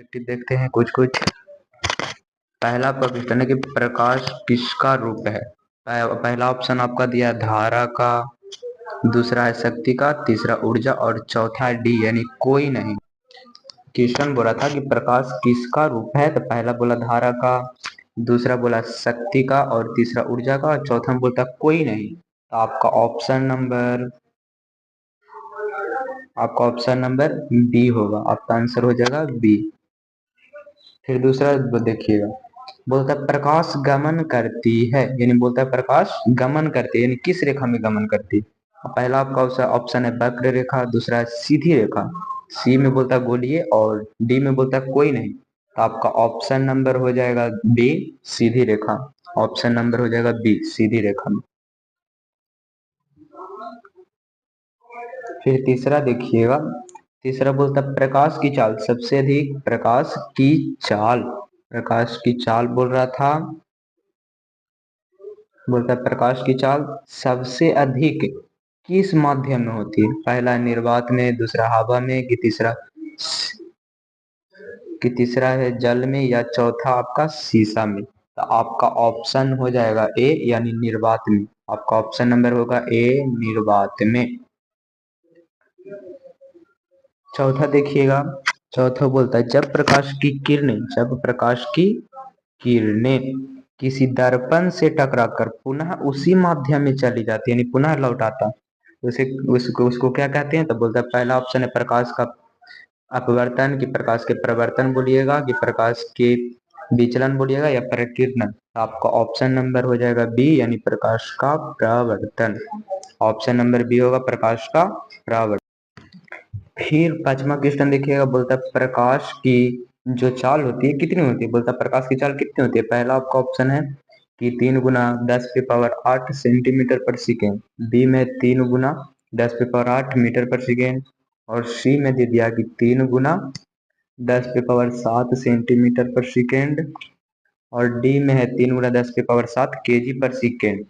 Objective देखते हैं कुछ कुछ। पहला आपका क्वेश्चन है कि प्रकाश किसका रूप है। पहला ऑप्शन आपका दिया धारा का, दूसरा है शक्ति का, तीसरा ऊर्जा और चौथा डी यानी कोई नहीं। क्वेश्चन बोला था कि प्रकाश किसका रूप है, तो पहला बोला धारा का, दूसरा बोला शक्ति का और तीसरा ऊर्जा का और चौथा में बोलता कोई नहीं। तो आपका ऑप्शन नंबर बी होगा, आपका आंसर हो जाएगा बी। फिर दूसरा देखिएगा, बोलता है प्रकाश गमन करती है, यानी बोलता है प्रकाश गमन करती है यानी किस रेखा में गमन करती है। पहला आपका ऑप्शन है वक्र रेखा, दूसरा है सीधी रेखा, सी में बोलता है गोलीय और डी में बोलता है कोई नहीं। तो आपका ऑप्शन नंबर हो जाएगा बी सीधी रेखा। ऑप्शन नंबर हो जाएगा बी सीधी रेखा में। फिर तीसरा देखिएगा, तीसरा बोलता है प्रकाश की चाल सबसे अधिक, प्रकाश की चाल बोल रहा था, बोलता है प्रकाश की चाल सबसे अधिक किस माध्यम में होती है। पहला निर्वात में, दूसरा हवा में, कि तीसरा है जल में या चौथा आपका शीशा में। तो आपका ऑप्शन हो जाएगा ए यानी निर्वात में। आपका ऑप्शन नंबर होगा ए निर्वात में। चौथा देखिएगा, चौथा बोलता है जब प्रकाश की किरणें किसी दर्पण से टकराकर पुनः उसी माध्यम में चली जाती है यानी पुनः लौट आता, उसे उसको क्या कहते हैं। तो बोलता है पहला ऑप्शन है प्रकाश का अपवर्तन, कि प्रकाश के प्रवर्तन बोलिएगा, कि प्रकाश के विचलन बोलिएगा या प्रकीर्णन। आपका ऑप्शन नंबर हो जाएगा बी यानी प्रकाश का प्रवर्तन। ऑप्शन नंबर बी होगा प्रकाश का प्रवर्तन। फिर पांचवा क्वेश्चन देखिएगा, बोलता है प्रकाश की जो चाल होती है कितनी होती है। बोलता है प्रकाश की चाल कितनी होती है। पहला आपका ऑप्शन है कि 3 गुना 10⁸ सेंटीमीटर पर सेकेंड, बी में 3 गुना 10⁸ मीटर पर सेकेंड और सी में दे दिया कि 3 गुना 10⁷ सेंटीमीटर पर सेकेंड और डी में है 3 गुना 10⁷ केजी पर सेकेंड।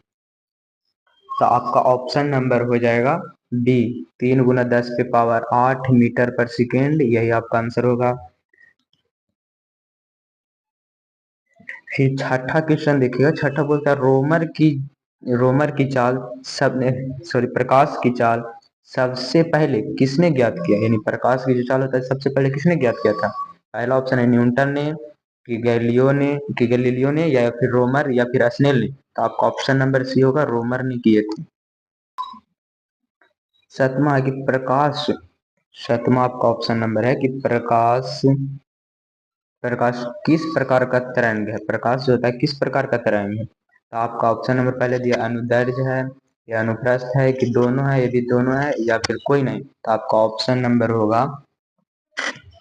तो आपका ऑप्शन नंबर हो जाएगा बी 3 गुना 10⁸ मीटर पर सेकेंड, यही आपका आंसर होगा। फिर छठा क्वेश्चन देखिएगा, छठा बोलता है रोमर की चाल प्रकाश की चाल सबसे पहले किसने ज्ञात किया, यानी प्रकाश की जो चाल होता है सबसे पहले किसने ज्ञात किया था। पहला ऑप्शन है न्यूटन ने, कि गैलीलियो ने या फिर रोमर या फिर स्नेल ने। तो आपका ऑप्शन नंबर सी होगा रोमर ने किए थे। सातवां है कि सातवां आपका ऑप्शन नंबर है कि प्रकाश किस प्रकार का तरंग है। प्रकाश जो होता है किस प्रकार का तरंग है। तो आपका ऑप्शन नंबर पहले दिया अनुदैर्ध्य है या अनुप्रस्थ है, कि दोनों है, यदि दोनों है या फिर कोई नहीं। तो आपका ऑप्शन नंबर होगा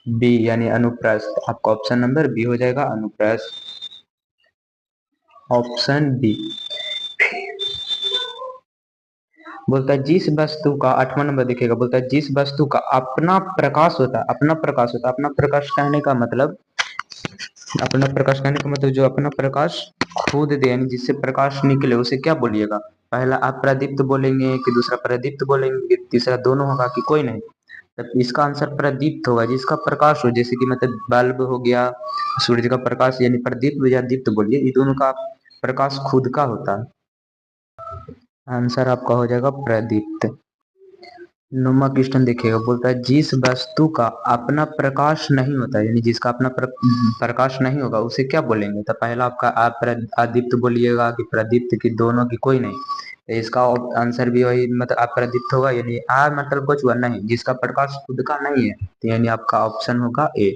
बी यानी अनुप्रस्थ। आपका ऑप्शन नंबर बी हो जाएगा अनुप्रस्थ। Option B. बोलता है जिस वस्तु का, 8वां नंबर देखिएगा, बोलता है जिस वस्तु का अपना प्रकाश होता है, अपना प्रकाश कहने का मतलब, जो अपना प्रकाश खुद दे यानी जिससे प्रकाश निकले उसे क्या बोलिएगा। पहला अप्रदीप्त बोलेंगे, कि दूसरा प्रदीप्त बोलेंगे, कि तीसरा दोनों होगा, कि कोई नहीं। तो इसका आंसर प्रदीप्त होगा, जिसका प्रकाश हो, जैसे कि मतलब बल्ब हो गया, सूर्य का प्रकाश, यानी प्रदीप्त या दीप्त बोलिए, ये दोनों का प्रकाश खुद का होता है। आंसर आपका हो जाएगा प्रदीप्त। 9वां क्वेश्चन देखिएगा, बोलता है जिस वस्तु का अपना प्रकाश नहीं होता यानी जिसका अपना प्रकाश नहीं होगा उसे क्या बोलेंगे। तो पहला आपका अदीप्त बोलिएगा, कि प्रदीप्त, की दोनों, की कोई नहीं। तो इसका आंसर भी वही मतलब अप्रदीप्त होगा, यानी मतलब कुछ हुआ नहीं, जिसका प्रकाश खुद का नहीं है, तो यानी आपका ऑप्शन होगा ए।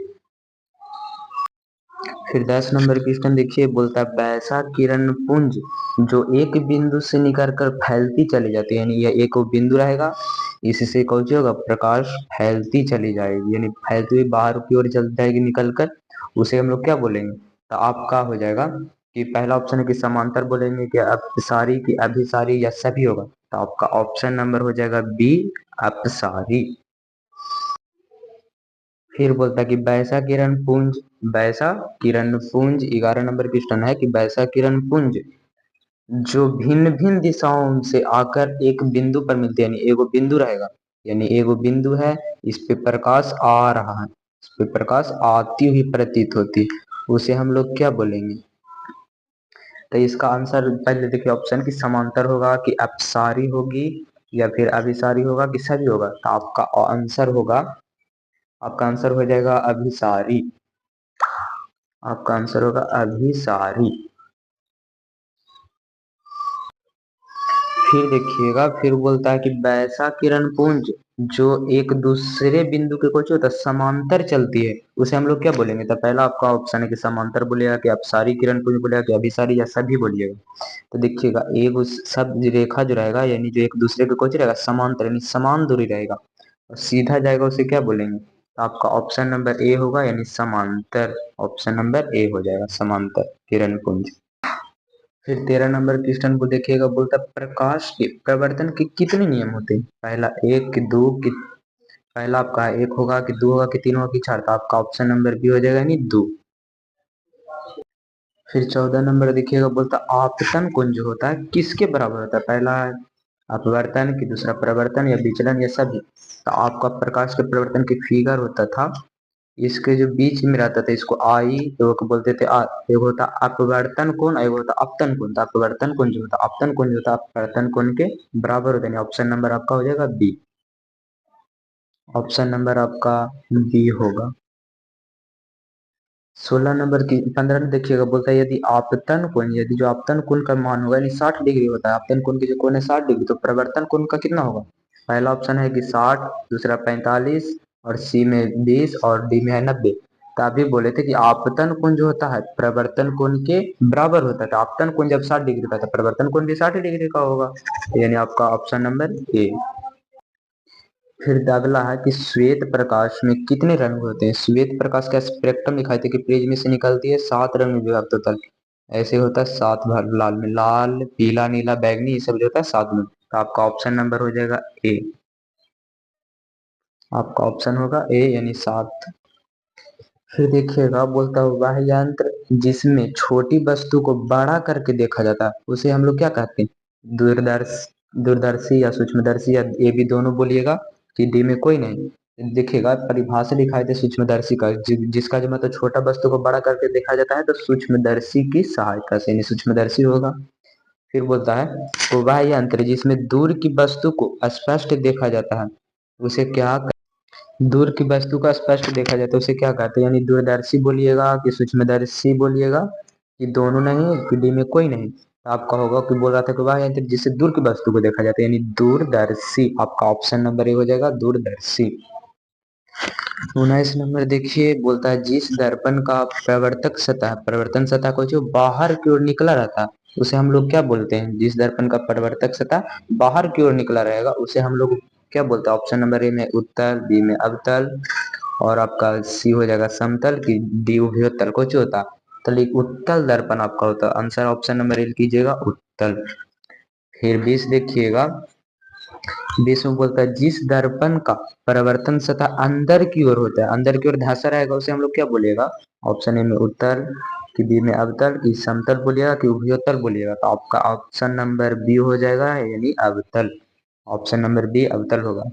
फिर 10 नंबर क्वेश्चन देखिए, बोलता है वैसा किरण पुंज जो एक बिंदु से निकल कर फैलती चली जाती है, यानी यह एक बिंदु रहेगा, इससे कौन होगा प्रकाश फैलती चली जाएगी, यानी फैलती हुई बाहर की ओर चल जाएगी निकल कर, उसे हम लोग क्या बोलेंगे। तो आपका हो जाएगा कि पहला ऑप्शन है कि समांतर बोलेंगे, कि अपसारी, की अभिसारी या सभी होगा। तो आपका ऑप्शन नंबर हो जाएगा बी अपसारी। फिर बोलता है कि वैसा किरण पुंज 11 नंबर क्वेश्चन है कि वैसा किरण पुंज जो भिन्न भिन्न दिशाओं से आकर एक बिंदु पर मिलते हैं, यानी एगो बिंदु रहेगा, यानी एगो बिंदु है, इस पे प्रकाश आ रहा है, उस पे प्रकाश आती हुई प्रतीत होती, उसे हम लोग क्या बोलेंगे? तो इसका आंसर पहले देखिए ऑप्शन की समांतर होगा कि अपसारी होगी या फिर अभिसारी होगा कि सभी होगा। तो आपका आंसर हो जाएगा अभिसारी। आपका आंसर होगा अभिसारी। फिर देखिएगा, फिर बोलता है कि वैसा किरण पुंज जो एक दूसरे बिंदु के कुछ होता है समांतर चलती है, उसे हम लोग क्या बोलेंगे? तो पहला आपका ऑप्शन है कि समांतर बोलेगा कि अपसारी किरण पुंज बोलेगा कि अभिसारी या सभी बोलिएगा। तो देखिएगा एक उस सब रेखा जो रहेगा यानी जो एक दूसरे के कुछ रहेगा समांतर यानी समान दूरी रहेगा और सीधा जाएगा उसे क्या बोलेंगे? तो आपका ऑप्शन नंबर ए होगा यानी समांतर। ऑप्शन नंबर ए हो जाएगा समांतर किरण पुंज। फिर 13 नंबर क्वेश्चन को देखिएगा, बोलता है प्रकाश के प्रवर्तन के कितने नियम होते हैं? पहला एक कि दो कि पहला आपका एक होगा कि दो होगा कि तीन होगा कि चार? तो आपका ऑप्शन नंबर बी हो जाएगा यानी दो। फिर 14 नंबर देखिएगा, बोलता आपतन कोण जो होता है किसके बराबर होता है? पहला है अपवर्तन की, दूसरा प्रवर्तन या विचलन या सभी? तो आपका प्रकाश के प्रवर्तन की फिगर होता था, इसके जो बीच में रहता था इसको आई तो बोलते थे आ, एक होता अपवर्तन कोण, एक होता अपतन कोण। तो अपवर्तन कोण जो होता अपतन कोण जो होता अपवर्तन कोण के बराबर होता है। ऑप्शन नंबर आपका हो जाएगा बी। ऑप्शन नंबर आपका बी होगा। 16 नंबर की 15 में देखिएगा, बोलता है यदि आपतन कोण, यदि जो आपतन कोण का मान होगा यानी 60 डिग्री होता है, आपतन कोण की जो कोण है 60 डिग्री, तो प्रवर्तन कोण का कितना होगा? पहला ऑप्शन है कि 60, दूसरा 45 और सी में 20 और डी में है 90। तो अभी बोले थे कि आपतन कोण जो होता है प्रवर्तन कोण के बराबर होता है। तो आपतन कोण जब 60 डिग्री का था प्रवर्तन कोण भी 60 डिग्री का होगा, यानी आपका ऑप्शन नंबर ए। फिर अगला है कि श्वेत प्रकाश में कितने रंग होते हैं? श्वेत प्रकाश का स्पेक्ट्रम दिखाई थे कि पेज में से निकलती है 7 रंग में विभक्त होता है। ऐसे होता है 7 भाग लाल में, लाल पीला नीला बैगनी, ये सब जो होता है 7 में। तो आपका ऑप्शन नंबर हो जाएगा ए। आपका ऑप्शन होगा ए यानी 7। फिर देखिएगा, बोलता है वह यंत्र जिसमें छोटी वस्तु को बड़ा करके देखा जाता है उसे हम लोग क्या कहते हैं? दूरदर्शी या सूक्ष्मदर्शी या ये भी दोनों बोलिएगा कि डी में कोई नहीं? देखिएगा परिभाषा दिखाई दे सूक्ष्मदर्शी का, जिसका जो मतलब छोटा वस्तु को बड़ा करके देखा जाता है तो सूक्ष्मदर्शी की सहायता से यानी सूक्ष्मदर्शी होगा। फिर बोलता है तो वह यंत्र जिसमें दूर की वस्तु को स्पष्ट देखा जाता है उसे क्या? दूर की वस्तु का स्पष्ट देखा जाए तो उसे क्या कहते हैं? यानी दूरदर्शी बोलिएगा कि सूक्ष्मदर्शी बोलिएगा कि दोनों नहीं कि डी में कोई नहीं? तो आपका होगा कि बोल रहा था कि वह यंत्र जिससे दूर की वस्तु को देखा जाता है यानी दूरदर्शी। आपका ऑप्शन नंबर ए हो जाएगा दूरदर्शी। 19 नंबर देखिए, बोलता है जिस दर्पण का प्रवर्तक सतह प्रवर्तन सतह को जो बाहर की ओर निकला रहता है उसे हम लोग क्या बोलते हैं? जिस दर्पण का प्रवर्तक सतह बाहर की ओर निकला रहेगा उसे हम लोग क्या बोलते हैं? ऑप्शन नंबर ए में उत्तल, बी में अवतल और आपका सी हो जाएगा समतल की डी उभयोतल। कुछ होता तो उत्तल दर्पण आपका होता। आंसर ऑप्शन नंबर ए कीजिएगा उत्तल। फिर 20 देखिएगा, 20 में बोलता है जिस दर्पण का परावर्तन सतह अंदर की ओर होता है, अंदर की ओर धंसा रहेगा उसे हम लोग क्या बोलेगा? ऑप्शन ए में उत्तल कि बी में अवतल की समतल बोलिएगा कि उभयोतल बोलिएगा? तो आपका ऑप्शन नंबर बी हो जाएगा यानी अवतल। ऑप्शन नंबर बी अवतल होगा।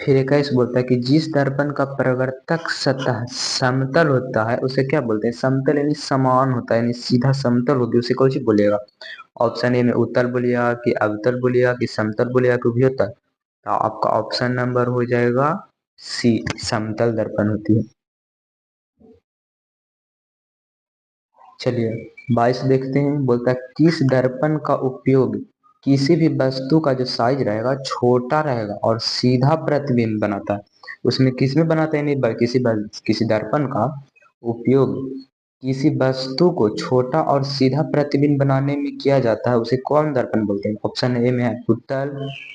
फिर 21 बोलता है कि जिस दर्पण का प्रवर्तक सतह समतल होता है उसे क्या बोलते हैं? समतल यानी समान होता है यानी सीधा समतल होगी उसे कौन सी बोलिएगा? ऑप्शन ए में उत्तल बोलिएगा कि अवतल बोलिएगा कि समतल बोलिएगा कि उभयोतल? तो आपका ऑप्शन नंबर हो जाएगा सी समतल दर्पण होती है। चलिए 22 देखते हैं, बोलता है किस दर्पण का उपयोग किसी भी वस्तु का जो साइज रहेगा छोटा रहेगा और सीधा प्रतिबिंब बनाता है? उसमें किस में बनाते हैं? नहीं, किसी दर्पण का उपयोग किसी वस्तु को छोटा और सीधा प्रतिबिंब बनाने में किया जाता है उसे कौन दर्पण बोलते हैं? ऑप्शन ए में है उत्तल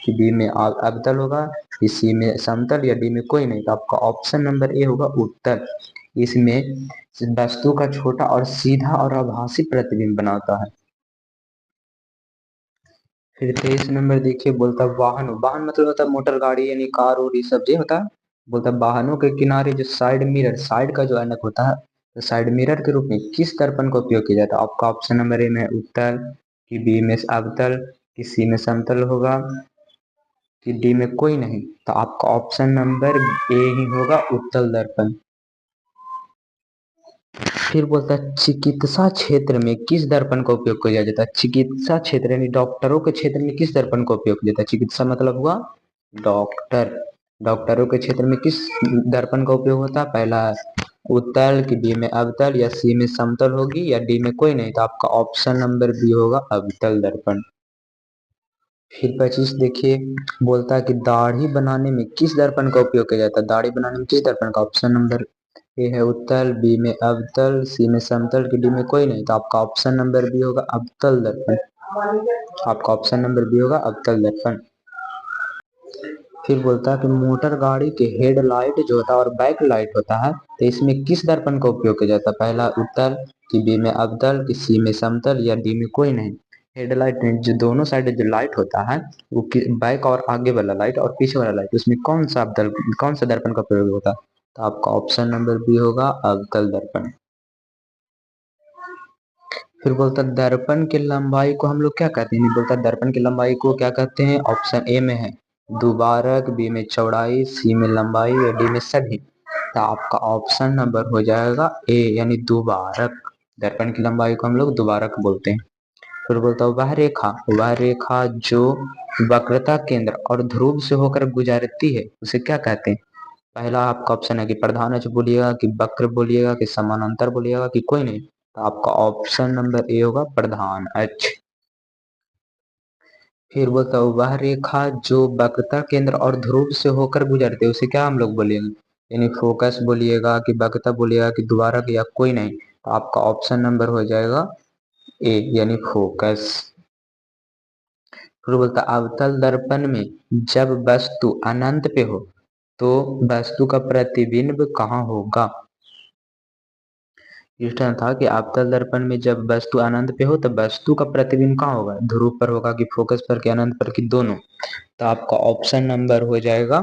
कि बी में अवतल होगा कि सी में समतल या डी में कोई नहीं? तो आपका ऑप्शन नंबर ए होगा उत्तल। इसमें वस्तु का छोटा और सीधा और आभासी प्रतिबिंब बनाता है। फिर 23 नंबर देखिए, बोलता है वाहन, वाहन मतलब होता है मोटर गाड़ी यानी कार और ये सब जो होता है। बोलता है वाहनों के किनारे जो साइड मिरर, साइड का जो ऐनक होता है तो साइड मिरर के रूप में किस दर्पण का उपयोग किया जाता है? आपका ऑप्शन नंबर ए में उत्तल कि बी में अवतल कि सी में समतल होगा? कि डी में कोई नहीं, तो आपका ऑप्शन नंबर ए ही होगा, उत्तल दर्पण। फिर बोलता है चिकित्सा क्षेत्र में किस दर्पण का उपयोग किया जाता है। चिकित्सा क्षेत्र यानी डॉक्टरों के क्षेत्र में किस दर्पण का उपयोग किया जाता है। चिकित्सा मतलब हुआ डॉक्टर, डॉक्टरों के क्षेत्र में किस दर्पण का उपयोग होता है। पहला उत्तल, कि बी में अवतल, या सी में समतल होगी, या डी में कोई नहीं, तो आपका ऑप्शन नंबर बी होगा, अवतल दर्पण। फिर 25 देखिए, बोलता है कि दाढ़ी बनाने में किस दर्पण का उपयोग किया जाता है। दाढ़ी बनाने में किस दर्पण का। ऑप्शन नंबर ए है उत्तल, बी में अवतल, सी में समतल, की डी में कोई नहीं, तो आपका ऑप्शन नंबर बी होगा, अवतल दर्पण। आपका ऑप्शन नंबर बी होगा, अवतल दर्पण। फिर बोलता है कि मोटर गाड़ी के हेडलाइट जो होता है और बैक लाइट होता है, तो इसमें किस दर्पण का उपयोग किया जाता है। पहला उत्तल, कि बी में अवतल, कि सी में समतल, या डी में कोई नहीं। हेडलाइट में जो दोनों साइड जो लाइट होता है, वो बैक और आगे वाला लाइट और पीछे वाला लाइट, उसमें कौन सा दर्पण का प्रयोग होता है। तो आपका ऑप्शन नंबर बी होगा, अवतल दर्पण। फिर बोलता दर्पण की लंबाई को हम लोग क्या कहते हैं। बोलता दर्पण की लंबाई को क्या कहते हैं। ऑप्शन ए में है दुबारक, बी में चौड़ाई, सी में लंबाई, या डी में सभी। तो आपका ऑप्शन नंबर हो जाएगा ए, यानी दुबारक। दर्पण की लंबाई को हम लोग दुबारक बोलते हैं। फिर बोलता हूँ वह रेखा जो वक्रता केंद्र और ध्रुव से होकर गुजरती है, उसे क्या कहते हैं। पहला आपका ऑप्शन है कि प्रधान अक्ष बोलिएगा, कि वक्र बोलिएगा, कि समानांतर बोलिएगा, कि कोई नहीं, तो आपका ऑप्शन नंबर ए होगा, प्रधान अक्ष। फिर बोलता हूँ वह रेखा जो वक्रता केंद्र और ध्रुव से होकर गुजरते है, उसे क्या हम लोग बोलेंगे। यानी फोकस बोलिएगा, कि वक्रता बोलिएगा, कि द्वारक, या कोई नहीं, तो आपका ऑप्शन नंबर हो जाएगा ए, यानी फोकस। फिर बोलता अवतल दर्पण में जब वस्तु अनंत पे हो तो वस्तु का प्रतिबिंब कहाँ होगा। इस टाइम था कि अवतल दर्पण में जब वस्तु अनंत पे हो तो वस्तु का प्रतिबिंब कहाँ होगा। ध्रुव पर होगा, कि फोकस पर, कि अनंत पर, कि दोनों। तो आपका ऑप्शन नंबर हो जाएगा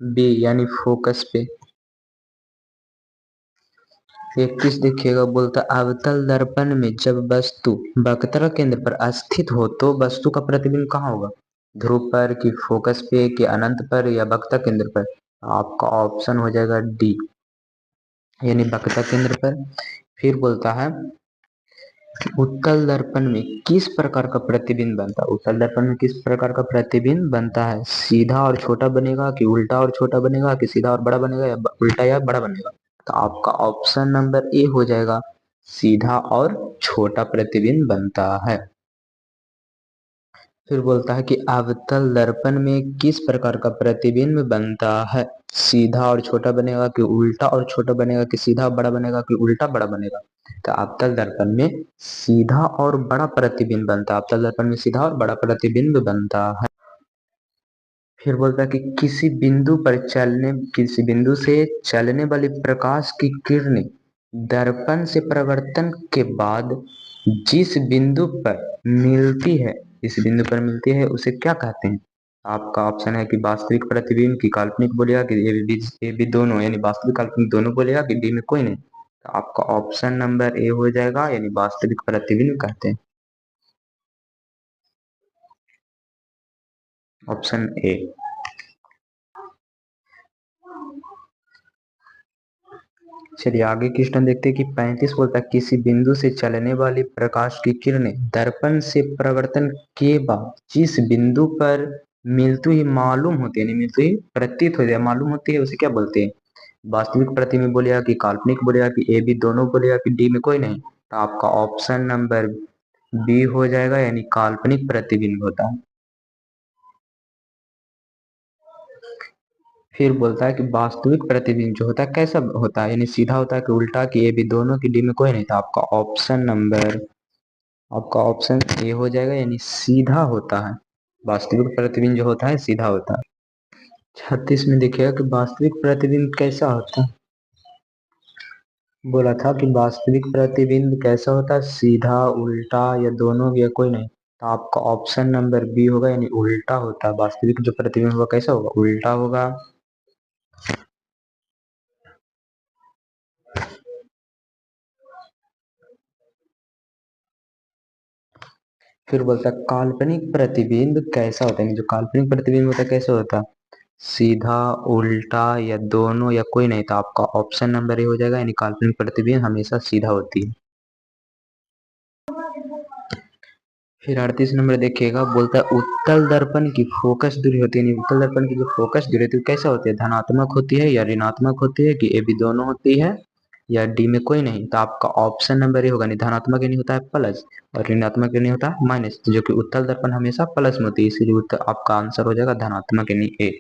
बी, यानी फोकस पे। 21 देखिएगा, बोलता अवतल दर्पण में जब वस्तु वक्रता केंद्र पर स्थित हो तो वस्तु का प्रतिबिंब कहाँ होगा। ध्रुव पर, कि फोकस पे, कि अनंत पर, या वक्रता केंद्र पर। आपका ऑप्शन हो जाएगा डी, यानी वक्रता केंद्र पर। फिर बोलता है उत्तल दर्पण में किस प्रकार का प्रतिबिंब बनता है। उत्तल दर्पण में किस प्रकार का प्रतिबिंब बनता है। सीधा और छोटा बनेगा, कि उल्टा और छोटा बनेगा, कि सीधा और बड़ा बनेगा, या उल्टा या बड़ा बनेगा। तो आपका ऑप्शन नंबर ए हो जाएगा, सीधा और छोटा प्रतिबिंब बनता है। फिर बोलता है कि अवतल दर्पण में किस प्रकार का प्रतिबिंब बनता है। सीधा और छोटा बनेगा, कि उल्टा और छोटा बनेगा, कि सीधा बड़ा बनेगा, कि उल्टा बड़ा बनेगा। तो अवतल दर्पण में सीधा और बड़ा प्रतिबिंब बनता है। अवतल दर्पण में सीधा और बड़ा प्रतिबिंब बनता है। फिर बोलता है कि किसी बिंदु से चलने वाली प्रकाश की किरणें दर्पण से परिवर्तन के बाद जिस बिंदु पर मिलती है, इस बिंदु पर मिलती है, उसे क्या कहते हैं। आपका ऑप्शन है कि वास्तविक प्रतिबिंब, की काल्पनिक बोलेगा, कि ए बी दोनों, यानी वास्तविक काल्पनिक दोनों बोलेगा, कि डी में कोई नहीं। तो आपका ऑप्शन नंबर ए हो जाएगा, यानी वास्तविक प्रतिबिंब कहते हैं। Option A. चलिए आगे क्वेश्चन देखते हैं कि 35 बोलता है किसी बिंदु से चलने वाली प्रकाश की किरणें दर्पण से परावर्तन के बाद जिस बिंदु पर मिलती ही मालूम होती है, मिलती ही प्रतीत होती है, मालूम होती है, उसे क्या बोलते हैं। वास्तविक प्रतिबिंब बोलेगा, कि काल्पनिक बोलेगा, कि ए बी दोनों बोलेगा, कि डी में कोई नहीं। तो आपका ऑप्शन नंबर बी हो जाएगा, यानी काल्पनिक प्रतिबिंब होता है। फिर बोलता है कि वास्तविक प्रतिबिंब जो होता है कैसा होता है, यानी सीधा होता है, कि उल्टा, कि ए बी दोनों, की डी में कोई नहीं था। आपका ऑप्शन ए हो जाएगा, यानी सीधा होता है। वास्तविक प्रतिबिंब जो होता है सीधा होता है। 36 में देखिएगा कि वास्तविक प्रतिबिंब कैसा होता है। बोला था कि वास्तविक प्रतिबिंब कैसा होता है, सीधा, उल्टा, या दोनों, या कोई नहीं। तो आपका ऑप्शन नंबर बी होगा, यानी उल्टा होता है। वास्तविक जो प्रतिबिंब होगा कैसा होगा, उल्टा होगा। फिर बोलता है काल्पनिक प्रतिबिंब कैसा होता है, जो काल्पनिक प्रतिबिंब होता है कैसे होता है, सीधा, उल्टा या दोनों या कोई नहीं, तो आपका ऑप्शन नंबर ए हो जाएगा, यानी काल्पनिक प्रतिबिंब हमेशा सीधा होती है। फिर 38 नंबर देखिएगा, बोलता है उत्तल दर्पण की फोकस दूरी होती है, उत्तल दर्पण की जो फोकस दूरी होती है कैसा होती है, धनात्मक होती है या ऋणात्मक होती है कि ए बी दोनों होती है या डी में कोई नहीं, तो आपका ऑप्शन नंबर ए होगा, नहीं धनात्मक नहीं होता है प्लस और ऋणात्मक नहीं होता है माइनस, जो कि उत्तल दर्पण हमेशा प्लस में होती है, इसलिए आपका आंसर हो जाएगा धनात्मक यानी ए।